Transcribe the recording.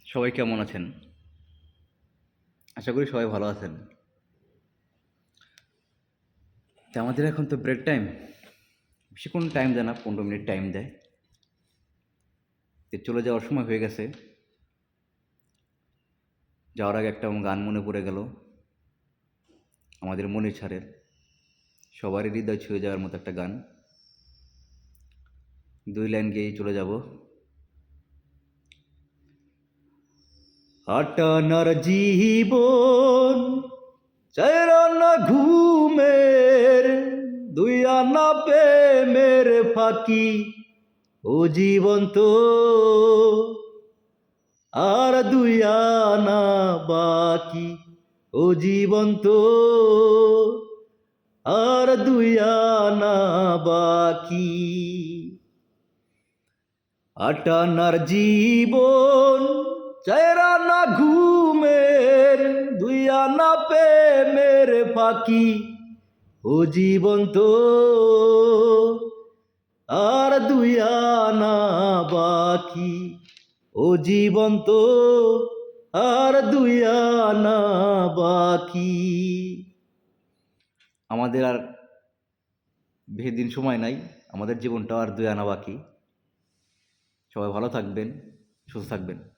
সবাই কেমন আছেন? আশা করি সবাই ভালো আছেন। আমাদের এখন তো ব্রেক টাইম। বেশিক্ষণ টাইম দেয় না, ১৫ মিনিট টাইম দেয়। চলে যাওয়ার সময় হয়ে গেছে। যাওয়ার আগে একটা গান মনে পড়ে গেল। আমাদের মনির স্যারের, সবারই হৃদয় ছুঁয়ে যাওয়ার মতো একটা গান। ২ লাইন গেয়েই চলে যাব। আটানার জীবন চাইরা না ঘুমের, ২ আনা প্রেমের ফাঁকি, ও জীবন তো আর ২ আনা বাকি, ও জীবন তো আর ২ আনা বাকি। আটানার জীবন চাইরা না ঘুমের, ২ আনা প্রেমের ফাঁকি, ও জীবন তো আর ২ আনা বাকি, ও জীবন তো আর ২ আনা বাকি। আমাদের আর বেশি দিন সময় নাই, আমাদের জীবনটা আর ২ আনা বাকি। সবাই ভালো থাকবেন, সুস্থ থাকবেন।